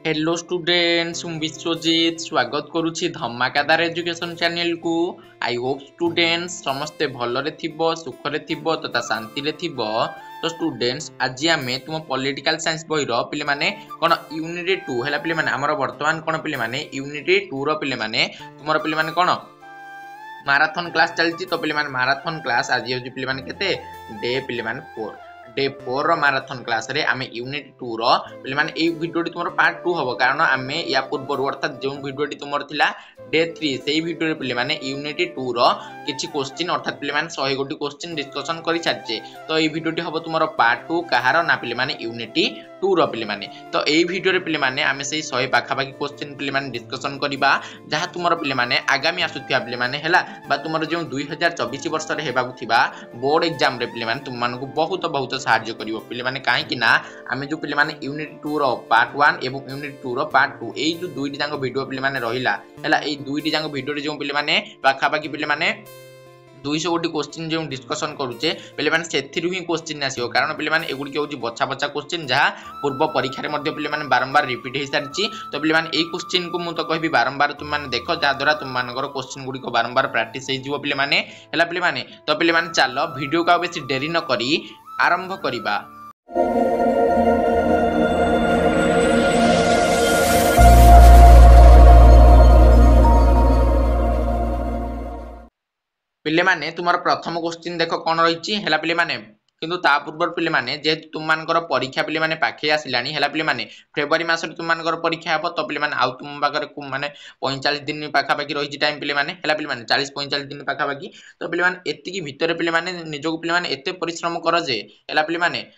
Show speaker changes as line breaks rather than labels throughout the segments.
Hello students ମୁଁ ବିଶ୍ୱଜିତ ସ୍ୱାଗତ କରୁଛି ଧମାକାଦାର ଏଜୁକେସନ ଚ୍ୟାନେଲ କୁ। आई होप स्टूडेंट्स समस्ते भलरे थिबो सुखरे थिबो तथा शांतिरे थिबो। तो स्टूडेंट्स आज आमे तुम पॉलिटिकल साइंस बही रो पिले माने कोन यूनिट 2 हैला पिले माने हमर वर्तमान कोन पिले माने यूनिट 2 रो पिले माने तुमर पिले माने कोन मैराथन क्लास चलती। तो पिले माने मैराथन क्लास आज होजी पिले माने केते डे पिले माने 4 डे 4 रो मैराथन क्लास रे आमे यूनिट 2 रो पिले माने ए वीडियोटी तुमरो पार्ट 2 हबो कारण आमे या पूर्व अर्थात जो वीडियोटी तुमर थिला डे 3 सेही वीडियो रे पिले माने यूनिट 2 रो किछि क्वेश्चन अर्थात पिले माने 100 गोटी क्वेश्चन डिस्कशन करि छाचे। तो ए वीडियोटी हबो तुमरो पार्ट 2 कहारो ना पिले माने यूनिट 2 रो पिले माने। तो ए वीडियो रे पिले माने आमे सेही 100 पाखा पाखी क्वेश्चन पिले माने डिस्कशन करिबा जहा तुमरो पिले माने आगामी आसुथिया पिले माने हैला बा तुमरो जो 2024 वर्ष रे हेबाकु थिबा बोर्ड एग्जाम रे पिले माने तुम मानकु बहुत सहाय्य करिवो पिले माने काहे कि ना आमे जो पिले माने यूनिट 2 रो पार्ट 1 एवं यूनिट 2 रो पार्ट 2 एई जो दुईटी जांग वीडियो पिले माने रहिला हैला एई दुईटी जांग वीडियो रे जो पिले माने पाखा पाखी पिले माने 200 गोटी क्वेश्चन जो डिस्कशन करूचे पिले माने सेथिरु ही क्वेश्चन आसीओ कारण पिले माने एगुडी के होची बछा बछा क्वेश्चन जहा पूर्व परीक्षा रे मध्ये पिले माने बारंबार रिपीट हे सारिची। तो पिले माने एई क्वेश्चन को मु तो कहबी बारंबार तुम माने देखो जा द्वारा तुम मानकर क्वेश्चन गुडी को बारंबार प्रैक्टिस हे जीवो पिले माने हैला पिले माने। तो पिले माने चलो वीडियो का बेसी देरी न करी आरंभ करिबा। पिले माने तुमार प्रथम क्वेश्चन देखो कोन रहिची हैला पिले माने किंतु ता पूर्व पिले माने जे तुम मानकर परीक्षा पिले माने पाखे आसिलानी हैला पिले माने फेब्रुआरी मास रे तुम मानकर परीक्षा हबो। तो पिले माने आउ तुम बागर माने 45 दिन पाखा पाखी रहिची टाइम पिले माने हैला पिले माने 40-45 दिन पाखा पाखी। तो पिले माने एतिकी भितरे पिले माने निजो पिले माने एते परिश्रम कर जे हैला पिले माने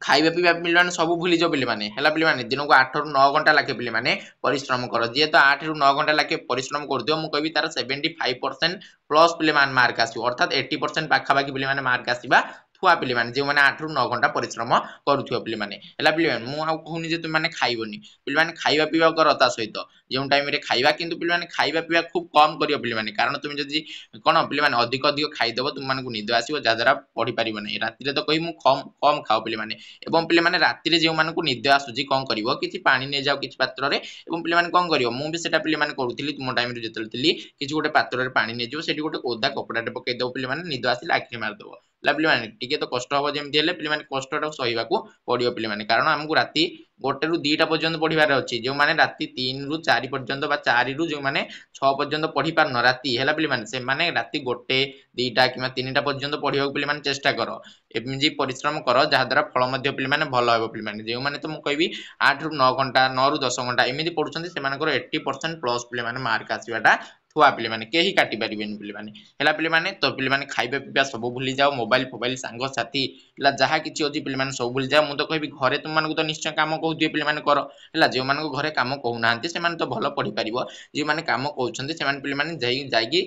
खाइबा पीबा पिले माने सब भूली जाओ पिले माने हैला पिले माने दिन को 8 रु 9 घंटा लागे पिले माने परिश्रम करो जे तो 8 रु 9 घंटा लागे परिश्रम कर दियो मु कहबी तार 75% प्लस पिले मान मार्क आसी अर्थात 80% पाखा बाकी पिले माने मार्क आसीबा थुआ पिले माने जे माने 8 रु 9 घंटा परिश्रम करूथियो पिले माने हैला पिले माने मु आ कहूनी जे तुम माने खाइबोनी पिले माने खाइबा पीबा कर ता सहित जे टाइम रे खाइबा किंतु पिले माने खाइबा पीबा खूब कम करियो पिले माने कारण तुम जदी कोन पिले माने अधिक अधिक खाइ देबो तुम माने को निद आसीबो जादरा पढी परिबो नै राति रे तो कहि मु कम कम खाओ पिले माने एवं पिले माने राति रे जे मानकु निद आसुजी कोन करिवो किछि पानी ने जाओ किछि पात्र रे एवं पिले माने कोन करिवो मु भी सेटा पिले माने करूथिली तुम टाइम रे जतल थिली किछि गोटे पात्र रे पानी ने जिवो सेठी गोटे ओदा कपड़ा टे पके दो पिले माने निद आसिला आखि मार दबो पिले माने टिके तो कष्ट हो जेमति हेले पिले माने कष्टटा सहिबाकू पडियो पिले माने कारण हमकु राति 1 रु 2टा पर्यंत पढिबार अछि जो माने राति 3 रु 4 पर्यंत बा 4 रु जो माने 6 पर्यंत पढि पार न राति हेला पिले माने से माने राति 1 2टा किमा 3टा पर्यंत पढिबाकू पिले माने चेष्टा करो एमजी परिश्रम करो जहा द्वारा फल मध्य पिले माने भलो हेबो पिले माने जे माने तो मु कहबी 8 रु 9 घंटा 9 रु 10 घंटा एमिदी पढुछन्ती से मानकर 80% प्लस पिले माने मार्क आसीबाटा थुआ पिले माने केही काटी परिबेन पिले माने हैला पिले माने तो पिले माने खाइबा पिबा सब भूली जाओ मोबाइल सांग साथी ला जहा किछि अछि पिले माने सब भूली जाओ मु तो कहबी घरे तुम मानकु तो निश्चय काम कहू दियो पिले माने करो हैला जे मानकु घरे काम कहू नाहंती से माने तो भलो पढी परिबो जे माने काम कहउछन्ती से माने पिले माने जाई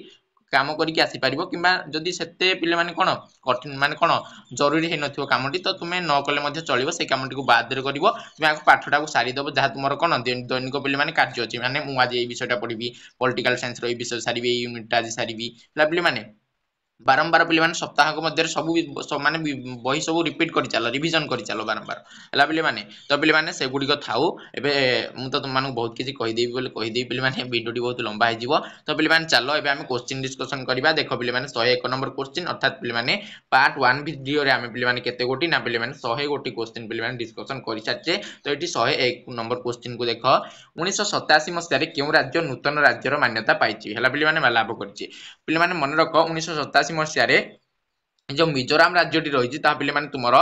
काम करिक आसी परिबो किबा जदी सेते पिले माने कोन कठिन माने कोन जरूरी हे नथियो कामटी तो तुमे न कले मध्ये चलिबो से कामटी को बाद रे करिवो तुमे आ पाठटा को सारी दबो जहा तुमरो कोन दैनिक पिले माने कार्य अछि माने मु आज ए विषयटा पढिबी पॉलिटिकल साइंस रो ए विषय सारीबी ए यूनिट आज सारीबी पिले माने बारंबार पिले माने सप्ताह को मध्ये सब माने बही सब रिपीट करि चालो रिवीजन करि चालो बारंबार हला पिले माने तो पिले माने से गुडी को थाउ एबे मु तो तुम मानु बहुत किछि कहि देबी बोले कहि देबी पिले माने वीडियोटी बहुत लंबा हे जीवो। तो पिले माने चलो एबे हम क्वेश्चन डिस्कशन करिबा देखो पिले माने 101 नंबर क्वेश्चन अर्थात पिले माने पार्ट 1 वीडियो रे हम पिले माने केते गोटी ना पिले माने 100 गोटी क्वेश्चन पिले माने डिस्कशन करि साचे। तो एटी 101 नंबर क्वेश्चन को देखो 1987 मसिया रे केउ राज्य नूतन राज्य रो मान्यता पाइछि हला पिले माने लाभ करछि पिले माने मन रखो 1987 मसिया रे जो मिजोराम राज्यटी रही पिले माने तुमरो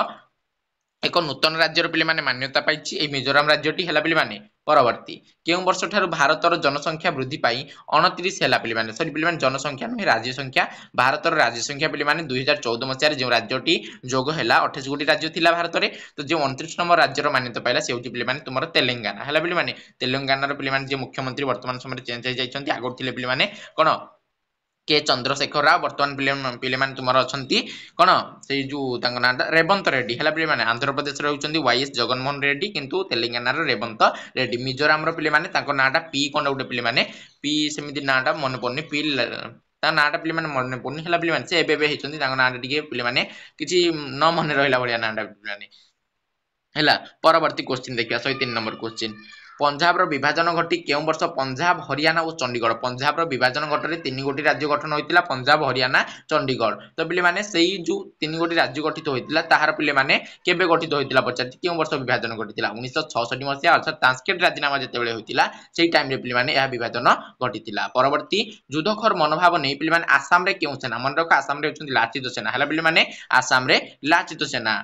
एक नूतन राज्यर पिले माने मान्यता पाइछि ए मिजोराम राज्यटी हला पिले माने परवर्ती केउ वर्ष ठारू भारतर जनसंख्या वृद्धि पाई 29 हला पिले माने सॉरी पिले माने जनसंख्या नहे राज्य संख्या भारतर राज्य संख्या पिले माने 2014 मसिया जो राज्यटी जोग हला 28 गोटी राज्य थिला भारत रे तो जो 29 नंबर राज्यर मान्यता पाइला से होची पिले माने तुमरो तेलंगाना हला पिले माने तेलंगाना रो पिले माने जे मुख्यमंत्री वर्तमान समय चेंज हो जाइछन्ती आगो थिले पिले माने कोन के चंद्रशेखर राव वर्तमान पिले माने तुमरो अछंती कोन से जो तांग नाटा रेवंत रेड्डी हला पिले माने आंध्र प्रदेश रे होचंती वाईएस जगनमोहन रेड्डी किंतु तेलंगाना रे रेवंत रेड्डी मिजोराम रो पिले माने तांको नाटा पी कोन उडे पिले माने पी सेमिति नाटा मन पन्नी पी ता नाटा पिले माने मन पन्नी हला पिले माने से एबे हेचंती तांको नाटा टिके पिले माने किछि न मन रहिला बढिया नाटा पिले माने ହେଲା परवर्ती क्वेश्चन देखिया 103 नंबर क्वेश्चन पंजाब विभाजन घटी केउं वर्ष पंजाब हरियाणा और चंडीगढ़ पंजाब विभाजन घटरे तीन गोटी राज्य गठन होइतिला पंजाब हरियाणा चंडीगढ़ तो पिले माने सेही जो तीन गोटी राज्य गठित होइतिला ताहार पिले माने केबे गठित होइतिला पचारछि केउं वर्ष विभाजन घटितिला 1966 मसिया अर्थात तास्केट राजीनामा जेतेबेले होइतिला सेही टाइम रे पिले माने यह विभाजन घटितिला परवर्ती युद्धखोर मनोभाव नै पिले माने आसाम रे केउं सेना मन रख आसाम रे होचुंदी लाचित सेना हला पिले माने आसाम रे लाचित सेना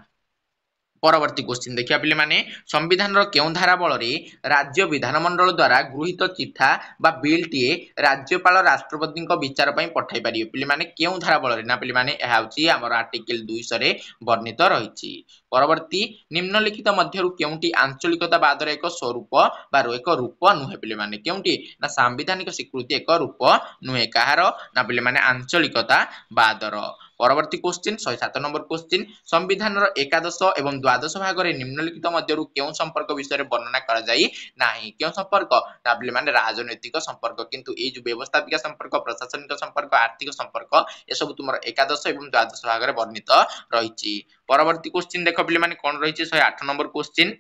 परवर्ती क्वेश्चन देखिया पिले माने संविधान रो केउं धारा बल रे राज्य विधानमंडल द्वारा गृहीत चिठा बा बिल टीए राज्यपाल राष्ट्रपति को विचार पई पठाई परियो पिले माने केउं धारा बल रे ना पिले माने एहा होची हमर आर्टिकल 200 रे वर्णित रहिछि परवर्ती निम्नलिखित मध्यरु केउंटी आंचलिकतावादर एक स्वरूप बा एक रूप नुहे पिले माने केउंटी ना सांविधानिक स्वीकृति एक रूप नुहे कहार ना पिले माने आंचलिकतावादर परवर्ती क्वेश्चन 107 नंबर क्वेश्चन संविधान एकादश एवं द्वादश भाग में निम्नलिखित मध्यरु केउं संपर्क विषय वर्णना करा जाई नाही केउं संपर्क ताबले माने राजनैतिक संपर्क किंतु ए जो व्यवस्थापिक संपर्क प्रशासनिक संपर्क आर्थिक संपर्क ए सब तुमर एकादश एवं द्वादश भाग में वर्णित रहिछि परवर्ती क्वेश्चन देखो पिले माने कोन रहिछि 108 नंबर क्वेश्चन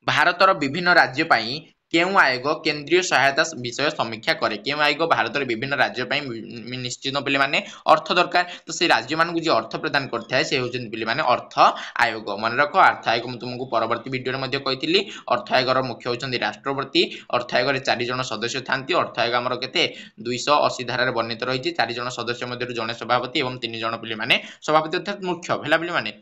भारतर विभिन्न राज्य पई केउं आयोग केंद्रीय सहायता विषय समीक्षा करे केउं आयोग भारतर विभिन्न राज्य पई निश्चित पिले माने अर्थ दरकार तो से राज्य मान को जे अर्थ प्रदान करथाय से होचन पिले माने अर्थ आयोग मन रखो अर्थ आयोग म तुमको परवर्ती वीडियो रे मध्ये कहितली अर्थ आयोग रो मुख्य होचन राष्ट्रपति अर्थ आयोग रे 4 जन सदस्य थांती अर्थ आयोग हमर केते 280 धारा रे वर्णित रहिछि 4 जन सदस्य मध्ये जने सभापति एवं 3 जन पिले माने सभापति अर्थात मुख्य भेला पिले माने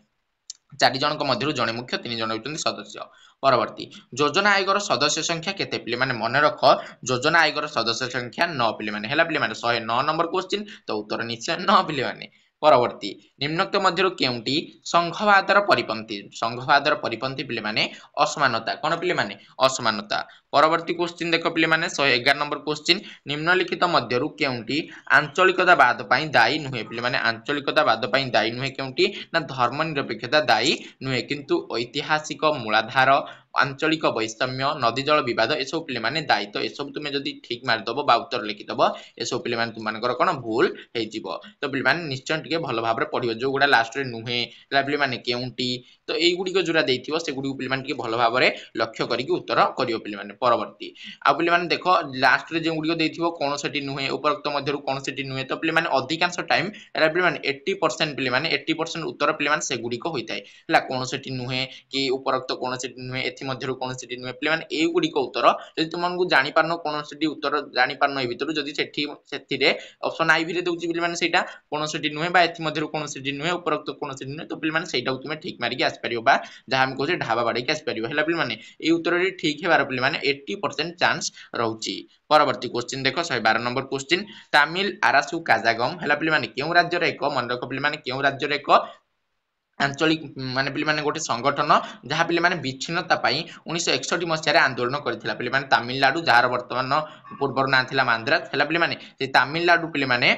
4 जन मध्य जने मुख्य 3 जन होचन सदस्य परवर्ती योजना आयोग सदस्य संख्या केते पिले माने मन रख योजना आयोग सदस्य संख्या 9 पिले माने हैला पिले माने 109 नंबर क्वेश्चन तो उत्तर निश्चय 9 पिले माने परवर्ती निम्नोक्त मध्यरु केउंटी संघवादर परिपंथी पिले माने असमानता कोन पिले माने असमानता परवर्ती क्वेश्चन देखो पिले माने 111 नंबर क्वेश्चन निम्नलिखित मध्यरु केउंटी आंचलिकतावाद पई दायी नुहे पिले माने आंचलिकतावाद पई दायी नुहे केउंटी ना धर्मनिरपेक्षता दायी नुहे किंतु ऐतिहासिक मूलाधार आंचलिक वैषम्य नदी जल विवाद ए सब पिले माने दायित्व ए सब तुमे जदी ठीक मार दबो बा उत्तर लिखि दबो ए सब पिले माने तुम मानकर कोन भूल हे जिवो तो पिले माने निश्चय टिके भलो भाबरे पढियो जो गुडा लास्ट रे नुहे पिले माने केउंटी तो एई गुडी को जुरा देथिबो से गुडी पिले माने टिके भलो भाबरे लक्ष्य करिकि उत्तर करियो पिले माने परवर्ती आ पिले माने देखो लास्ट रे जे गुडी को देथिबो कोन सेटी नुहे उपरोक्त मध्यरु कोन सेटी नुहे तो पिले माने अधिकांश टाइम एरा पिले माने 80% पिले माने 80% उत्तर पिले माने से गुडी को होइताय हला कोन सेटी नुहे कि उपरोक्त कोन सेटी नुहे एथि मध्यरु कोन सेटी नुहे पिले माने एई गुडी को उत्तर जदि तुमन को जानि पारनो कोन सेटी उत्तर जानि पारनो ए भितरु जदि सेठी रे ऑप्शन आई भी रे दउची पिले माने सेटा कोन सेटी नुहे बा एथि मध्यरु कोन सेटी नुहे उपरोक्त कोन सेटी नुहे तो पिले माने सेटा तुमे ठीक मारि के आस परियो बा जहा हम कहै ढाबा बाडी के आस परियो हला पिले माने एई उत्तर रे ठीक हेबार पिले माने 80% चांस रहउची परवर्ती क्वेश्चन देखो 112 नंबर क्वेश्चन तमिल आरासु काजागम हला पिले माने केउ राज्य रे एक मन रख पिले माने केउ राज्य रे एक आंचलिक माने पिले माने गोटे संगठन जहा पिले माने विच्छिन्नता पाई 1961 मसिया आंदोलन करथिला पिले माने तमिलनाडु जार वर्तमान पूर्वर ना थिला मांद्राज हला पिले माने से तमिलनाडु पिले माने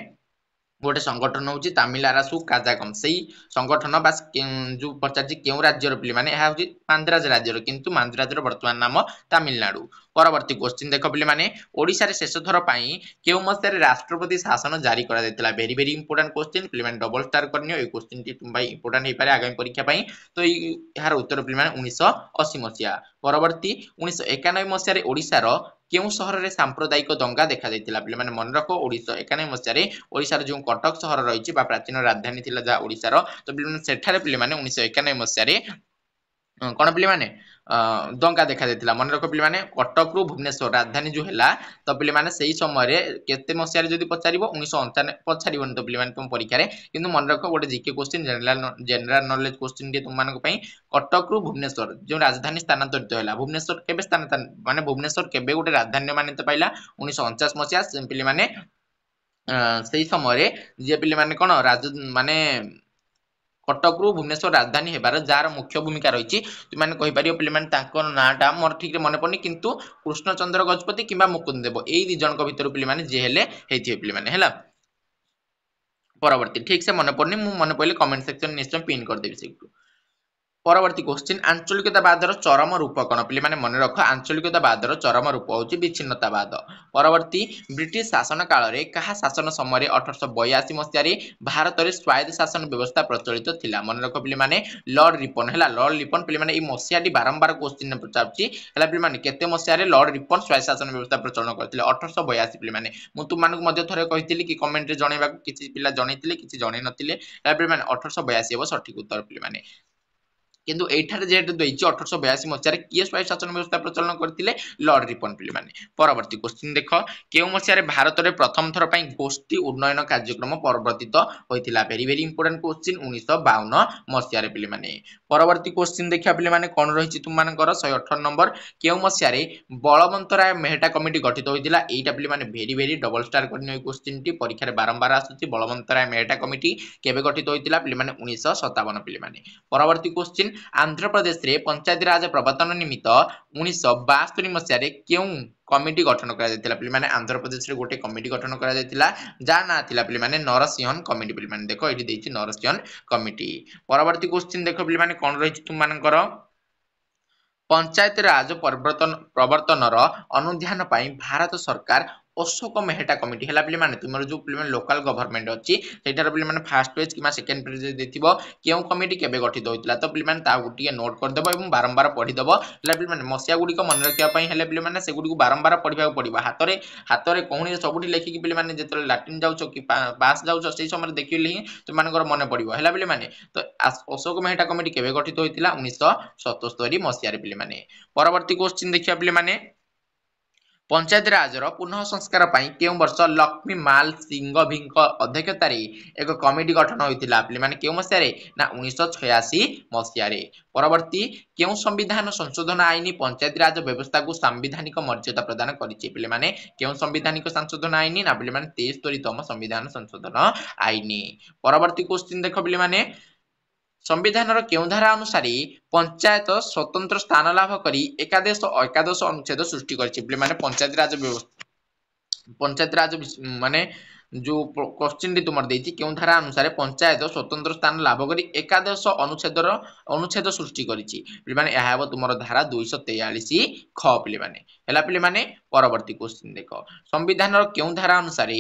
गोटे संगठन होची तमिलारासु काजागम सेही संगठन बास जो पचारजी केउ राज्य रो पिले माने एहा होची मांद्राज राज्य रो किंतु मांद्राज रो वर्तमान नाम तमिलनाडु परवर्ती क्वेश्चन देखो पिले माने ओडिसा रे शेष थर पई केउ मसिया रे राष्ट्रपति शासन जारी करा दैतिला वेरी वेरी इंपोर्टेंट क्वेश्चन पिले माने डबल स्टार करनियो ए क्वेश्चन टी तुम भाई इंपोर्टेंट हे पारे आगामी परीक्षा पई तो यार उत्तर पिले माने 1980 मसिया परवर्ती 1991 मसिया रे ओडिसा रो केउ शहर रे सांप्रदायिक दंगा देखा दैतिला पिले माने मन रखो 1991 मसिया रे ओडिसा रे जो कटक शहर रहिछि बा प्राचीन राजधानी थिला जा ओडिसा रो तो पिले माने सेठारे पिले माने 1991 मसिया रे कोन पिले माने दंगा देखा दैतिला मन रखो पिले माने कटक रु भुवनेश्वर राजधानी जो हैला तो पिले माने सेही समय रे केते मसिया रे जदी पचारिबो 1995 पचारिबो तो पिले माने तुम परीक्षा रे किंतु मन रखो गोटे GK question general knowledge question दे तुम मानक पई कटक रु भुवनेश्वर जो राजधानी स्थानांतरित हैला भुवनेश्वर केबे स्थानांतरित माने भुवनेश्वर केबे गोटे राजधानी मान्यता पाइला 1949 मसिया पिले माने सेही समय रे जे पिले माने कोन राज माने कटक रु भुवनेश्वर राजधानी हेबार जार मुख्य भूमिका रही तुम मैंने कहि परियो पिले माने तांको नाटा मोर ठीक रे मने पड़नी किंतु कृष्णचंद्र गजपति किंबा मुकुंद देव एई दि जन को भितर पिले माने जे हेले हेथि पिले माने हैला परवर्ती ठीक से मने पड़नी मु मने पहिले कमेंट सेक्शन निश्चय पिन कर देबी सेटू ପରବର୍ତ୍ତୀ କ୍ୱେଶ୍ଚିନ୍ ଆଞ୍ଚଳିକତାବାଦର ଚରମ ରୂପ କ'ଣ? ପିଲାମାନେ ମନେ ରଖ ଆଞ୍ଚଳିକତାବାଦର ଚରମ ରୂପ ହେଉଛି ବିଚ୍ଛିନ୍ନତାବାଦ। ପରବର୍ତ୍ତୀ ବ୍ରିଟିଶ ଶାସନ କାଳରେ କାହା ଶାସନ ସମୟରେ 1882 ମସିହାରେ ଭାରତରେ ସ୍ୱାୟତ୍ତ ଶାସନ ବ୍ୟବସ୍ଥା ପ୍ରଚଳିତ ଥିଲା? ମନେ ରଖ ପିଲାମାନେ ଲର୍ଡ ରିପନ ହେଲା ଲର୍ଡ ରିପନ ପିଲାମାନେ ଏଇ ମସିହାଟି ବାରମ୍ବାର କ୍ୱେଶ୍ଚିନ୍ ପଚାରୁଛି ହେଲା ପିଲାମାନେ କେତେ ମସିହାରେ ଲର୍ଡ ରିପନ ସ୍ୱାୟତ୍ତ ଶାସନ ବ୍ୟବସ୍ଥା ପ୍ରଚଳନ କରିଥିଲେ? 1882 ପିଲାମାନେ ମୁଁ ତୁମମାନଙ୍କୁ ମଧ୍ୟ ଥରେ କହିଥିଲି କି କମେଣ୍ଟରେ ଜଣାଇବାକୁ କିଛି ପିଲା ଜଣାଇଥିଲେ କିଛି ଜଣାଇ ନଥିଲେ ହେଲା ପିଲାମାନେ 1882 ହେବ ସଠିକ ଉତ୍ତର ପିଲାମାନେ କିନ୍ତୁ ଏଇଠାରେ ଯେହେତୁ ଦେଇଛି 1882 ମସିହାରେ କିଏ ସ୍ୱାୟତ୍ତ ଶାସନ ବ୍ୟବସ୍ଥା ପ୍ରଚଳନ କରିଥିଲେ? ଲର୍ଡ ରିପନ ପିଲାମାନେ। ପରବର୍ତ୍ତୀ କ୍ୱେଶ୍ଚିନ୍ ଦେଖ କେଉଁ ମସିହାରେ ଭାରତରେ ପ୍ରଥମ ଥର ପାଇଁ ଗୋଷ୍ଠୀ ଉନ୍ନୟନ କାର୍ଯ୍ୟକ୍ରମ ପ୍ରବର୍ତ୍ତିତ ହୋଇଥିଲା? ଭେରି ଭେରି ଇମ୍ପୋର୍ଟାଣ୍ଟ କ୍ୱେଶ୍ଚିନ୍ 1952 ମସିହାରେ ପିଲାମାନେ। ପରବର୍ତ୍ତୀ କ୍ୱେଶ୍ଚିନ୍ ଦେଖିବା ପିଲାମାନେ କ'ଣ ରହିଛି ତୁମମାନଙ୍କର 118 ନମ୍ବର କେଉଁ ମସିହାରେ ବଳବନ୍ତରାୟ ମେହେଟା କମିଟି ଗଠିତ ହୋଇଥିଲା? ଏଇଟା ପିଲାମାନେ ଭେରି ଭେରି ଡବଲ ଷ୍ଟାର କରିନିଅ ଏଇ କ୍ୱେଶ୍ଚିନ୍ଟି ପରୀକ୍ଷାରେ ବାରମ୍ବାର ଆସୁଛି ବଳବନ୍ତରାୟ ମେହେଟା କମିଟି କେବେ ଗଠିତ ହୋଇଥିଲା? ପିଲାମାନେ 1957 ପିଲାମାନେ। ପରବର୍ତ୍ତୀ କ୍ୱେଶ୍ଚିନ୍ ଆନ୍ଧ୍ରପ୍ରଦେଶରେ ପଞ୍ଚାୟତିରାଜ ପ୍ରବର୍ତ୍ତନ ନିମିତ୍ତ 1962 ମସିହାରେ କେଉଁ କମିଟି ଗଠନ କରାଯାଇଥିଲା? ପିଲାମାନେ ଆନ୍ଧ୍ରପ୍ରଦେଶରେ ଗୋଟେ କମିଟି ଗଠନ କରାଯାଇଥିଲା ଯାହା ନାଁ ଥିଲା ପିଲାମାନେ ନରସିଂହନ୍ କମିଟି ପିଲାମାନେ ଦେଖ ଏଠି ଦେଇଛି ନରସିଂହନ୍ କମିଟି। ପରବର୍ତ୍ତୀ କ୍ୱେଶ୍ଚିନ୍ ଦେଖ ପିଲାମାନେ କ'ଣ ରହିଛି ତୁମମାନଙ୍କର ପଞ୍ଚାୟତିରାଜ ପ୍ରବର୍ତ୍ତନର ଅନୁଧ୍ୟାନ ପାଇଁ ଭାରତ ସରକାର ଅଶୋକ ମେହେଟା କମିଟି ହେଲା ପିଲାମାନେ ତୁମର ଯୋଉ ପିଲାମାନେ ଲୋକାଲ ଗଭର୍ଣ୍ଣମେଣ୍ଟ ଅଛି ସେଇଟାର ପିଲାମାନେ ଫାର୍ଷ୍ଟ ପେଜ କିମ୍ବା ସେକେଣ୍ଡ ପେଜରେ ଦେଇଥିବ କେଉଁ କମିଟି କେବେ ଗଠିତ ହୋଇଥିଲା ତ ପିଲାମାନେ ତାକୁ ଟିକେ ନୋଟ୍ କରିଦେବ ଏବଂ ବାରମ୍ବାର ପଢିଦେବ ହେଲା ପିଲାମାନେ ମସିହା ଗୁଡ଼ିକ ମନେ ରଖିବା ପାଇଁ ହେଲେ ପିଲାମାନେ ସେଗୁଡ଼ିକୁ ବାରମ୍ବାର ପଢିବାକୁ ପଡିବ ହାତରେ କହୁଣି ସବୁଠି ଲେଖିକି ପିଲାମାନେ ଯେତେବେଳେ ଲାଟ୍ରିନ୍ ଯାଉଛ କି ବାସ୍ ଯାଉଛ ସେଇ ସମୟରେ ଦେଖିଲେ ହିଁ ତୁମମାନଙ୍କର ମନେ ପଡିବ ହେଲା ପିଲାମାନେ ତ ଅଶୋକ ମେହେଟା କମିଟି କେବେ ଗଠିତ ହୋଇଥିଲା 1977 ମସିହାରେ ପିଲାମାନେ। ପରବର୍ତ୍ତୀ କ୍ୱେଶ୍ଚିନ୍ ଦେଖିବା ପିଲାମାନେ ପଞ୍ଚାୟତିରାଜର ପୁନଃ ସଂସ୍କାର ପାଇଁ କେଉଁ ବର୍ଷ ଲକ୍ଷ୍ମୀ ମାଲ ସିଂଘଭିଙ୍କ ଅଧ୍ୟକ୍ଷତାରେ ଏକ କମିଟି ଗଠନ ହୋଇଥିଲା? ପିଲାମାନେ କେଉଁ ମସିହାରେ? ନା 1986 ମସିହାରେ। ପରବର୍ତ୍ତୀ କେଉଁ ସମ୍ବିଧାନ ସଂଶୋଧନ ଆଇନ ପଞ୍ଚାୟତିରାଜ ବ୍ୟବସ୍ଥାକୁ ସାମ୍ବିଧାନିକ ମର୍ଯ୍ୟାଦା ପ୍ରଦାନ କରିଛି? ପିଲାମାନେ କେଉଁ ସାମ୍ବିଧାନିକ ସଂଶୋଧନ ଆଇନ? ନା ପିଲାମାନେ 73ତମ ସମ୍ବିଧାନ ସଂଶୋଧନ ଆଇନ। ପରବର୍ତ୍ତୀ କ୍ୱେଶ୍ଚିନ୍ ଦେଖ ପିଲାମାନେ संविधान केउं धारा अनुसार पंचायत स्वतंत्र स्थान लाभ करी एकादश एकादश अनुच्छेद सृष्टि करछि माने पंचायत राज माने जो क्वेश्चन टी तुमर देछि केउं धारा अनुसार पंचायत स्वतंत्र स्थान लाभ करी एकादश अनुच्छेद सृष्टि करछि माने यह हेबो तुमर धारा 243 ख पिले माने हैला पिले माने परवर्ती क्वेश्चन देखो संविधान केउं धारा अनुसार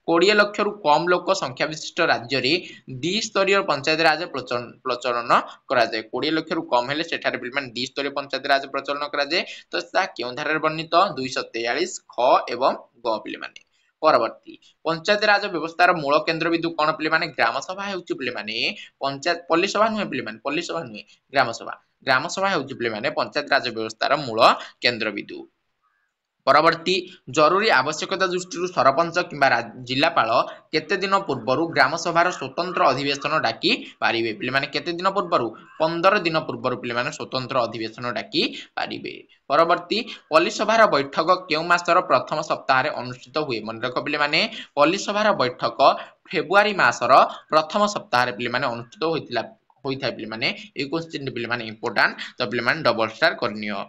20 लाख रु कम लोक संख्या विशिष्ट राज्य रे द्विस्तरीय पंचायत राज प्रचलन करा जाय 20 लाख रु कम हेले सेठारे पिले माने द्विस्तरीय पंचायत राज प्रचलन करा जाय तो सा केउं धारा रे वर्णित 243 ख एवं ग पिले माने परवर्ती पंचायत राज व्यवस्थार मूल केंद्र बिंदु कोन पिले माने ग्राम सभा हेउची पिले माने पंचायत पल्ली सभा नुहे पिले माने पल्ली सभा नुहे ग्राम सभा हेउची पिले माने पंचायत राज व्यवस्थार मूल केंद्र बिंदु परवर्ती जरूरी आवश्यकता दृष्टि सरपंच किंबा जिलापाल केते दिन पूर्व ग्राम सभार स्वतंत्र अधिवेशन डाकी पारिबे पिले माने केते दिन पूर्व 15 दिन पूर्व पिले माने स्वतंत्र अधिवेशन डाकी पारिबे परवर्ती पल्ली सभार बैठक केउ मासर प्रथम सप्ताह रे अनुष्ठित हुए मन रख पिले माने पल्ली सभार बैठक फेब्रुआरी मासर प्रथम सप्ताह रे पिले माने अनुष्ठित होइथा पिले माने ए क्वेश्चन पिले माने इंपोर्टेंट तो पिले माने डबल स्टार करनियो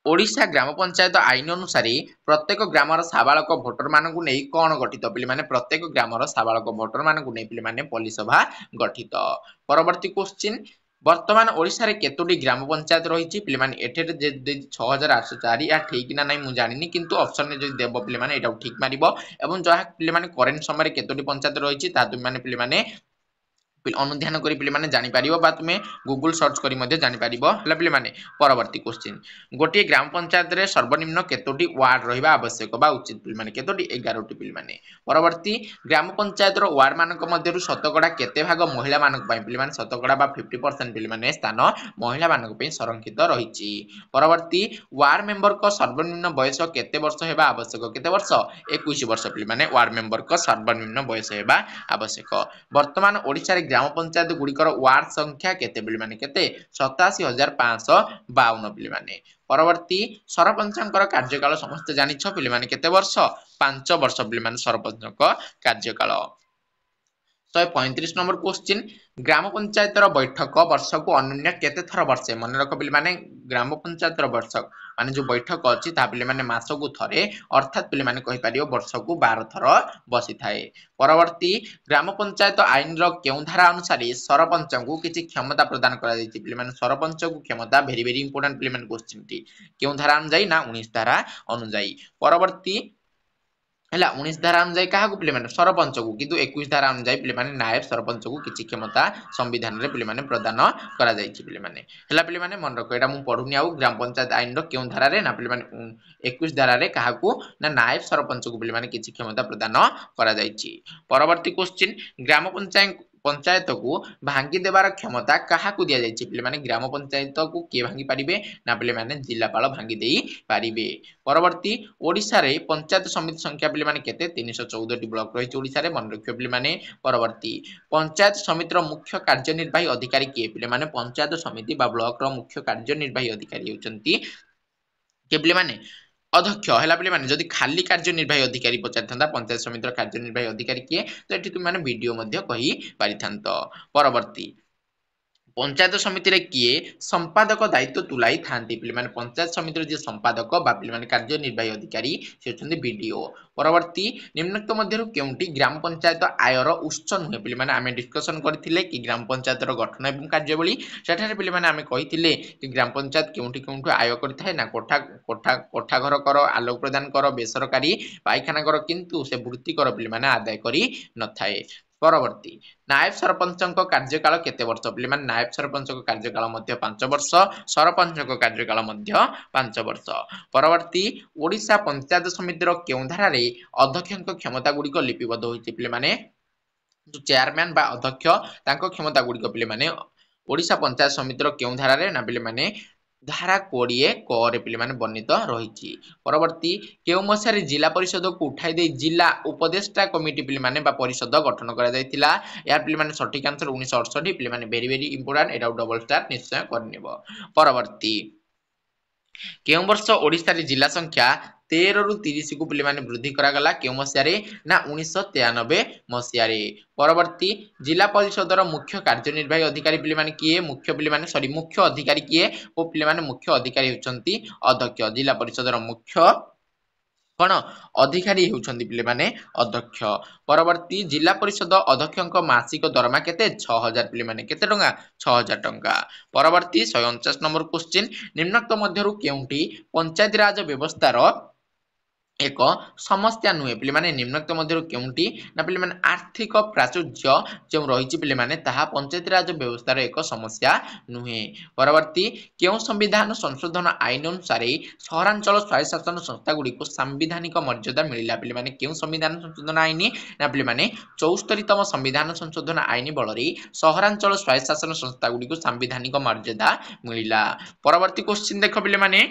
ओडिशा ग्राम पंचायत आईन अनुसार प्रत्येक ग्रामर साबालक भोटर मानकु नै कोन गठित पिले माने प्रत्येक ग्रामर साबालक भोटर मानकु नै पिले माने पल्ली सभा गठित परवर्ती क्वेश्चन वर्तमान ओडिशा रे केतोटी ग्राम पंचायत रहिछि पिले माने एठेरे जे 6804 या ठीक ना नै मु जानिनी किंतु ऑप्शन ने जे देबो पिले माने एटा ठीक मारिबो एवं जहा पिले माने करेंट समय रे केतोटी पंचायत रहिछि ता तुम माने पिले माने अनुध्यान करी पिले माने जानि पारिबो बा तुमे गूगल सर्च करी मध्ये जानि पारिबो हला पिले माने परवर्ती क्वेश्चन गोटे ग्राम पंचायत रे सर्वनिम्न केतोटी वार्ड रहिबा आवश्यक बा उचित पिले माने केतोटी 11 टी पिले माने परवर्ती ग्राम पंचायत रो वार्ड मानक मध्यरु शतकड़ा केते भाग महिला मानक पई पिले माने शतकड़ा बा 50% पिले माने स्थान महिला मानक पई संरक्षित रहिछि परवर्ती वार्ड मेंबर को सर्वनिम्न बयस केते वर्ष हेबा आवश्यक केते वर्ष 21 वर्ष पिले माने वार्ड मेंबर को सर्वनिम्न बयस हेबा आवश्यक वर्तमान ओडिसा रे ग्राम पंचायत गुड़िकर वार्ड संख्या केते पिले माने केते 87552 पिले माने परवर्ती सरपंचकर कार्यकाल समस्त जानिछ पिले माने केते वर्ष 5 वर्ष पिले माने सरपंचक कार्यकाल 135 नंबर क्वेश्चन ग्राम पंचायतर बैठक वर्ष को अन्य केते थर बर्षे मन रख पे माने ग्राम पंचायतर बैठक माने जो बैठक अच्छी पे माने मास को थरे अर्थात पे माने कहि पारियो वर्ष को 12 थर बसी थाए। परवर्ती ग्राम पंचायत आईन रो केउ धारा अनुसार सरपंच को किछि क्षमता प्रदान करा जायछि पे माने सरपंच को क्षमता वेरी वेरी इंपोर्टेंट पे माने क्वेश्चन टी केउ धारा अनुसार ना 19 धारा अनुसार। परवर्ती ହେଲା 19 धारा अनुसार क्या पे माने सरपंच को किंतु 21 धारा अनुसार पे माने नायब सरपंच को किछि क्षमता संविधान रे पे माने प्रदान करा जायछि पे माने हला पे माने मन रखो एटा मु पढुनी आउ ग्राम पंचायत आईन रो केउ धारा रे ना पे माने 21 धारा रे काहा को ना नायब सरपंच को पे माने किछि क्षमता प्रदान करा जायछि। परवर्ती क्वेश्चन ग्राम पंचायत को भांगी देवार क्षमता क्या दिया जायछि पे माने ग्राम पंचायत को के भांगी पारिबे ना पे माने जिल्लापाल भांगी देई पारिबे। परवर्ती ओडिसा रे पंचायत समिति संख्या पे माने केते 314 टी ब्लॉक रही ओडिसा रे मन रखियो पे माने। परवर्ती पंचायत समिति रो मुख्य कार्यनिर्वाही अधिकारी के पे माने पंचायत समिति बा ब्लॉक रो मुख्य कार्यनिर्वाही अधिकारी होचंती के पे माने अध्यक्ष हला पे माने जदि खाली कार्यनिर्वाही अधिकारी पचारथंदा पंचायत समिति रो कार्यनिर्वाही अधिकारी के तो एठी तुम माने वीडियो मध्य कहि पारिथांत। परवर्ती पंचायत समिति रे किए संपादक दायित्व तुलाई थांती पे माने पंचायत समिति जे संपादक बा पे माने कार्यनिर्वाही अधिकारी से होचंदी वीडियो। परवर्ती निम्नलिखित मध्यरु केउंटी ग्राम पंचायत आयर उत्स नुहे पे माने आमे डिस्कशन करथिले कि ग्राम पंचायत रो गठन एवं कार्यवली सेठारे पे माने आमे कहिथिले कि ग्राम पंचायत केउंटी केउंटू आय करथाय ना कोठा कोठा कोठा घर कर आलोक प्रदान कर बेसरकारी पायखाना कर किंतु से वृत्ति कर पे माने आदाय करी न थाए। परवर्ती नायब सरपंच कार्यकाल केते वर्ष पे माने नायब सरपंच कार्यकाल मध्य 5 वर्ष सरपंच कार्यकाल मध्य 5 वर्ष। परवर्ती ओडिशा पंचायत समिति रो केउ धारा रे अध्यक्ष क्षमता गुडी को लिपिबद्ध होइछि पे माने जो चेयरमैन बा अध्यक्ष तांको क्षमता गुडी को पे माने ओडिशा पंचायत समिति रो केउ धारा रे ना पे माने धारा 20 क रे पे माने वर्णित रहिछि। परवर्ती केउ मसारे जिला परिषद को उठाई दे जिला उपदेष्टा कमिटी पे माने बा परिषद गठन करा जायतिला या पे माने सठिक आंसर 1968 पे माने वेरी वेरी इंपोर्टेंट एटा डबल स्टार निश्चय करनिबो। परवर्ती केउ वर्ष ओडिसा रे जिला संख्या 13 रु 30 को पे माने वृद्धि करा गला केउ मसिया रे ना 1993 मसिया रे। परवर्ती जिला परिषद रो मुख्य कार्यनिर्वाही अधिकारी पे माने किए मुख्य पे माने सॉरी मुख्य अधिकारी किए ओ पे माने मुख्य अधिकारी होचंती अध्यक्ष जिला परिषद रो मुख्य कोन अधिकारी होचंती पे माने अध्यक्ष। परवर्ती जिला परिषद अध्यक्षक मासिक दरमा केते 6000 पे माने केते टंका 6000 टंका। परवर्ती 149 नंबर क्वेश्चन निम्नलिखित मध्यरु केउंटी पंचायत राज व्यवस्था रो एक समस्या नुहे पे माने निम्नलिखित मध्यरु केउंटी ना पे माने आर्थिक प्राचुर्य जो रहिछि पे माने ताहा पंचायत राज व्यवस्था रो एक समस्या नुहे। परवर्ती केउ संविधान संशोधन आईन अनुसार सहरांचल स्वायत्त शासन संस्था गुडी को संवैधानिक मर्यादा मिलिला पे माने केउ संविधान संशोधन आईन ना पे माने 74 तम संविधान संशोधन आईन बल रे सहरांचल स्वायत्त शासन संस्था गुडी को संवैधानिक मर्यादा मिलिला। परवर्ती क्वेश्चन देखो पे माने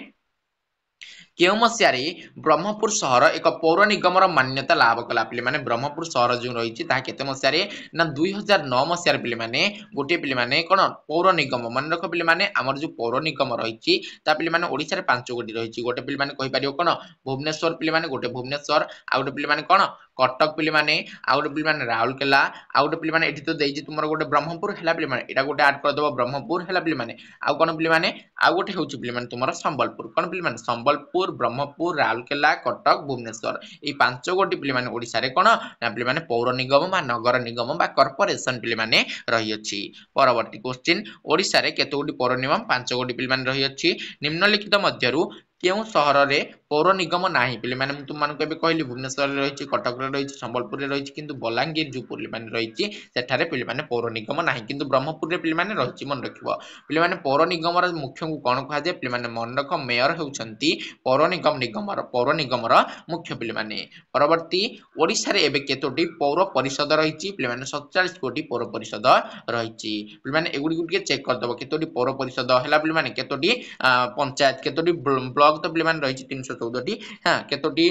केउ मसिया रे ब्रह्मपुर शहर एक पौर निगम रो मान्यता लाभ कला पे माने ब्रह्मपुर शहर जो रहिछि ता केते मसिया रे ना 2009 मसिया रे पे माने गोटे पे माने कोन पौर निगम मन रखो पे माने हमर जो पौर निगम रहिछि ता पे माने ओडिसा रे 5 गोटी रहिछि गोटे पे माने कहि पारियो कोन भुवनेश्वर पे माने गोटे भुवनेश्वर आ गोटे पे माने कोन कटक पे माने आ गोटे पे माने राउरकेला आ गोटे पे माने एठी तो देइछि तुमर गोटे ब्रह्मपुर हला पे माने एटा गोटे ऐड कर दबो ब्रह्मपुर हला पे माने आ कोन पे माने आ गोटे होछि पे माने तुमर संबलपुर कोन पे माने संबलपुर ब्रह्मपुर राउरकेला कटक भुवनेश्वर ए 5 गोटी पे माने ओडिसा रे कोन ना पे माने पौर निगम बा नगर निगम बा कॉर्पोरेशन पे माने रहि अछि। परवर्ती क्वेश्चन ओडिसा रे केते गोटी पौर निगम 5 गोटी पे माने रहि अछि निम्नलिखित मध्यरु केउ शहर रे पौर निगम नाही पे माने तुम मान को कहली भुवनेश्वर रे रहिछि कटक रे रहिछि संबलपुर रे रहिछि किंतु बलांगीर जुपुर माने रहिछि सेठारे पे माने पौर निगम नाही किंतु ब्रह्मपुर रे पे माने रहिछि मन रखिबो पे माने पौर निगम रो मुख्य को कोन कहा जाय पे माने मन रख मेयर होउछंती पौर निगम रो मुख्य पे माने। परवर्ती ओडिसा रे एबे केतोटी पौर परिषद रहिछि पे माने 47 कोटी पौर परिषद रहिछि पे माने एगुडी गुडी के चेक कर दबो केतोटी पौर परिषद हला पे माने केतोटी पंचायत केतोटी ब्लॉक तो पे माने रहिछि 314 टी हां केतोटी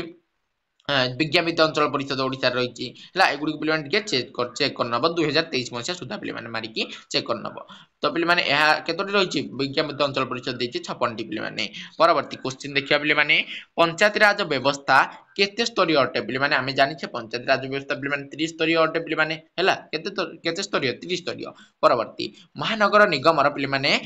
विज्ञापित अंचल परिषद ओडिशा रही है एगुड़ी पे चेक करनब 2023 मसीहा सुधा पे मारिकी चेक करनब तो पे केतोटी रही विज्ञापित अंचल परिषद देती 56टी पे परवर्ती क्वेश्चन देखा पे पंचायत राज व्यवस्था केते स्तरीय अटे पे आम जाने पंचायत राज व्यवस्था पे 30 स्तरीय अटे पे स्तरीय 30 स्तरीय परवर्ती महानगर निगम पे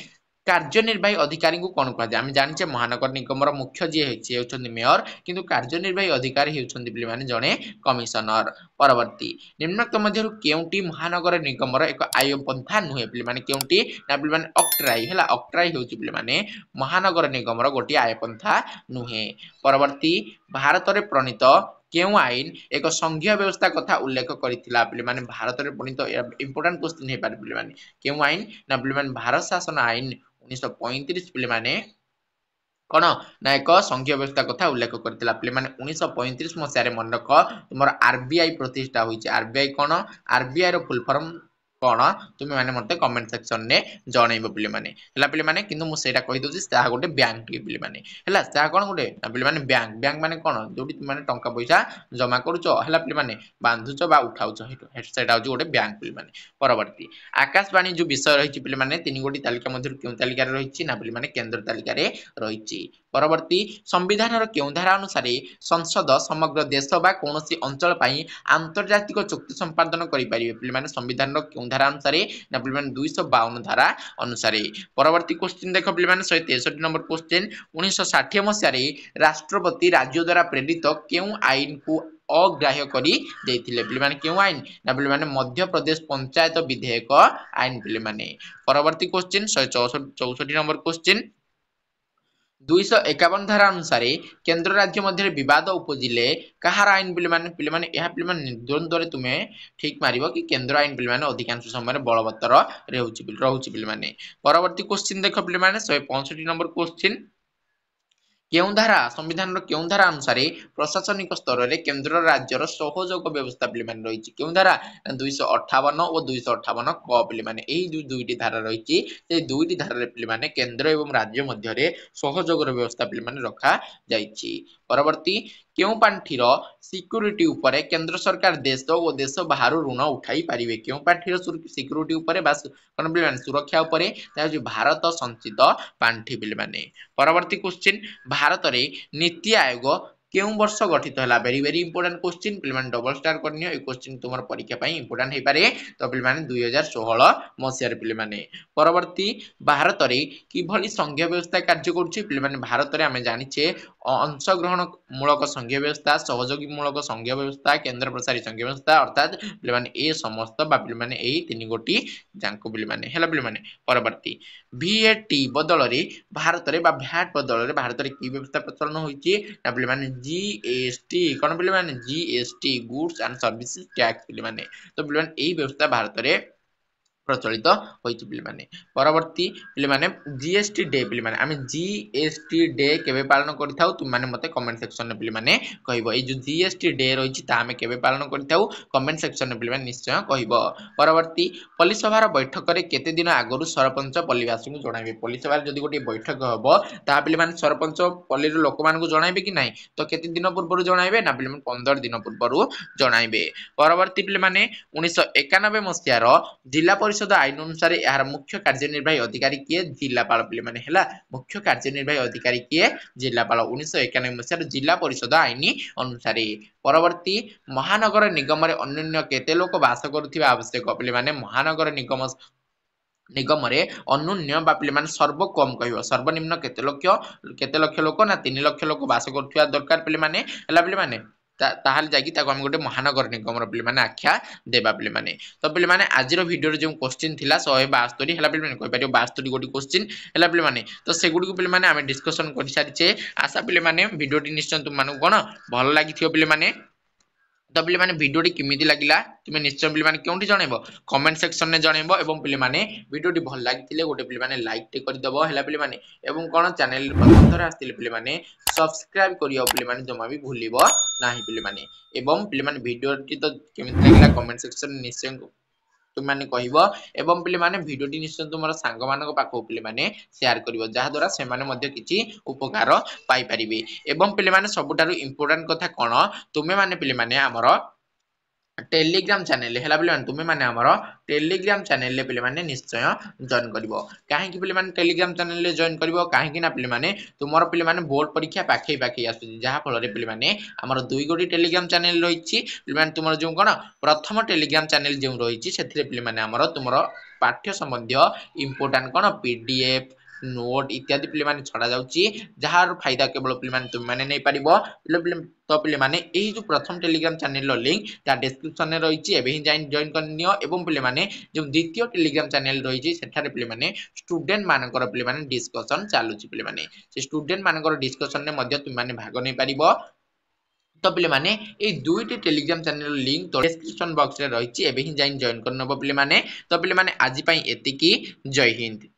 कार्यनिर्वाही अधिकारी को कौन कह आम जाने महानगर निगम मुख्य जी होती मेयर किंतु कार्यनिर्वाही अधिकारी होती जड़े कमिशनर परवर्ती निम्नोक्त मध्य केउटी महानगर निगम एक आय पंथा नुहे पे केउटी ना पे अक्ट्राई है अक्ट्राई होने महानगर निगम गोटे आय पंथा नुहे परवर्ती भारत में प्रणीत केउ आईन एक संघीय व्यवस्था कथा उल्लेख करथिला पे भारत में प्रणीत इंपोर्टेंट क्वेश्चन हे पारे पे केउ आईन ना पे भारत शासन आईन 1935 पे कौन ना एक संघीय व्यवस्था कथा उल्लेख करथिला पे 1935 मसीह मन रख तुम आरबीआई प्रतिष्ठा होइछि आरबीआई कौन आरबीआई रो फुल फॉर्म कौन तुम्हें माने मते कमेंट सेक्शन ने जणैबो पिले माने हला पिले माने किंतु मु सेटा कहि दोछि ता गोटे बैंक टी पिले माने हला ता कोन गोटे ना पिले माने बैंक माने कोन जोटी तुम माने टंका पैसा जमा करूचो हला पिले माने बांधुचो बा उठाउचो हेटो सेटा होछि गोटे बैंक पिले माने परवर्ती आकाशवाणी जो विषय रहिछि पिले माने तीन गोटी तालिका मध्य केउ तालिका रहिछि ना पिले माने केंद्र तालिका रे रहिछि परवर्ती संविधान रो केउ धारा अनुसार संसद समग्र देश बा कोनोसी अंचल पई आंतरजातिक चुक्ति संपादन करि परिबे पिले माने संविधान रो केउ धारा अनुसार ना पिले माने 252 धारा अनुसार परवर्ती क्वेश्चन देखो पिले माने 163 नंबर क्वेश्चन 1960 मसीह राष्ट्रपति राज्य द्वारा प्रेरित केउ आईन को अग्राह्य करी देथिले पिले माने केउ आईन ना पिले माने मध्य प्रदेश पंचायत विधेयक आईन पिले माने परवर्ती क्वेश्चन 164 नंबर क्वेश्चन 251 धारा अनुसार केंद्र राज्य मध्य विवाद उपजिले कहार आईन पिले माने यह पिले माने द्वंद्व रे तुमे ठीक मारिबो कि केंद्र आईन पिले माने अधिकांश समय बलवत्तर रहउछि पिले माने परवर्ती क्वेश्चन देखो पिले माने 165 नंबर क्वेश्चन केउ धारा संविधान केउ धारा अनुसार प्रशासनिक स्तर रे केंद्र राज्यर सहयोग व्यवस्था पिले माने रहिछि केउ धारा 258 और 258 क पिले माने एही दुईटी धारा रहिछि से दुईटी धारा रे पिले माने केंद्र एवं राज्य मध्य रे सहयोग व्यवस्था पिले माने रखा जाइछि परवर्ती केउ पांठीर सिक्युरिटी उपरे केंद्र सरकार देश और देश बाहर ऋण उठाई पारिबे केउ पांठीर सिक्युरिटी उपरे बा कोन पिले माने सुरक्षा उपरे ता भारत संचित पांठी पिले माने परवर्ती क्वेश्चन भारत रे नीति आयोग केउ वर्ष गठित हला वेरी इंपोर्टेंट क्वेश्चन पिले माने डबल स्टार करनियो ए क्वेश्चन तुमर परीक्षा पई इंपोर्टेंट हे पारे तो पिले माने 2016 मसिया रे पिले माने परवर्ती भारत रे किभली संघीय व्यवस्था कार्य करूछि पिले माने भारत रे हमें जानिछे अंशग्रहण मूलक संघीय व्यवस्था सहयोगी मूलक संघीय व्यवस्था केंद्र प्रसारी संघीय व्यवस्था अर्थात पिले माने ए समस्त बा पिले माने एही तीन गोटी जांको पिले माने हला पिले माने परवर्ती VAT बदल रे भारत रे बा भैट बदल रे भारत रे की व्यवस्था प्रचलन होइछि ना पिले माने GST कोन पिले माने GST goods and services tax पिले माने तो पिले माने एही व्यवस्था भारत रे प्रचलित होइछि पिले माने परवर्ती पिले माने जीएसटी डे पिले माने आमे जीएसटी डे केबे पालन करिथाउ तुम माने मते कमेंट सेक्शन में पिले माने कहइबो ए जो जीएसटी डे रहिछि ता आमे केबे पालन करिथाउ कमेंट सेक्शन में पिले माने निश्चय कहइबो परवर्ती पल्ली सभार बैठक रे केते दिन आगरु सरपंच पल्लीवासी को जणाइबे पल्ली सभार जदी गोटे बैठक हबो ता पिले माने सरपंच पल्ली रो लोक मान को जणाइबे कि नाही तो केते दिन पूर्व जणाइबे ना पिले माने 15 दिन पूर्व जणाइबे परवर्ती पिले माने 1991 मसिया रो जिला परिषद आईन अनुसार यार मुख्य कार्यनिर्वाही अधिकारी किए जिलापाल पिले माने हला मुख्य कार्यनिर्वाही अधिकारी किए जिलापाल 1991 मसिया जिला परिषद आईन अनुसार परवर्ती महानगर निगम रे अन्य केते लोक वास करुथिबा आवश्यक पिले माने महानगर निगम रे अन्य बा पिले माने सर्व कम कहबो सर्वनिम्न केते लक्ष लोक ना 3 लाख लोक वास करुथिबा दरकार पिले माने हला पिले माने ताहाल जागी ताको हम गोटे महानगर निगम रो पिले माने आख्या देबा पिले माने तो पिले माने आज रो वीडियो रे जो क्वेश्चन थिला 172 हला पिले माने कोइ पारियो 72 गोटी क्वेश्चन हला पिले माने तो से गुडी को पिले माने आमे डिस्कशन करि सारिचे आशा पिले माने वीडियो टी निश्चय तुम मानु कोन भल लागि थियो पिले माने तो पिले माने वीडियो टी किमिति लागिला तुमे निश्चय पिले माने केउंटी जणैबो कमेंट सेक्शन ने जणैबो एवं पिले माने वीडियो टी भल लागिथिले गोटे पिले माने लाइक टे करि दबो हला पिले माने एवं कोन चैनल प्रथम थर आस्तिले पिले माने सब्सक्राइब करियो पिले माने जमा भी भूलिबो नाही पिले माने एवं पिले माने वीडियो टी तो केमिति लागिला कमेंट सेक्शन निश्चय तुम माने कहबो एवं पिले माने वीडियोटी निश्चय तुमर सांग मानक पाखो पिले माने शेयर करिवो जहा द्वारा से माने मध्ये किछि उपकार पाई परिबे एवं पिले माने सबुटारु इंपोर्टेंट कथा कोन तुमे माने पिले माने हमर टेलीग्राम चैनल है पे तुम्हें मैंने आमर टेलीग्राम चैनल पे मैंने निश्चय जॉइन कर कहीं पे टेलीग्राम चैनल जॉइन कर कहीं पे तुम पे बोर्ड परीक्षा पाखे पाखे आसफल पे आमर 2 गोटी टेलीग्राम चैनल रही तुम जो कौन प्रथम टेलीग्राम चैनल जो रही पे आमर तुम पाठ्य संबंधी इंपोर्टाट कौन पीडीएफ नोट इत्यादि पे छड़ा जाउची जार फायदा केवल पे तुम मैंने नहीं पारिबो तो पे माने एही जो प्रथम टेलीग्राम चैनल रो लिंक ता डिस्क्रिप्शन रे रहिछि एबे ही जॉइन करनियो एवं पे माने जो द्वितीय टेलीग्राम चैनल रहिछि सेठारे पे माने स्टूडेंट मानकर पे माने डिस्कशन चालुछि पे माने से स्टूडेंट मानकर डिस्कशन रे मध्य तुम माने भाग नै पारिबो तो पे माने ए दुईटी टेलीग्राम चैनल लिंक तो डिस्क्रिप्शन बॉक्स रे रहिछि एबे ही जॉइन करनबो पे माने तो पे माने आज पई एतिकी जय हिंद।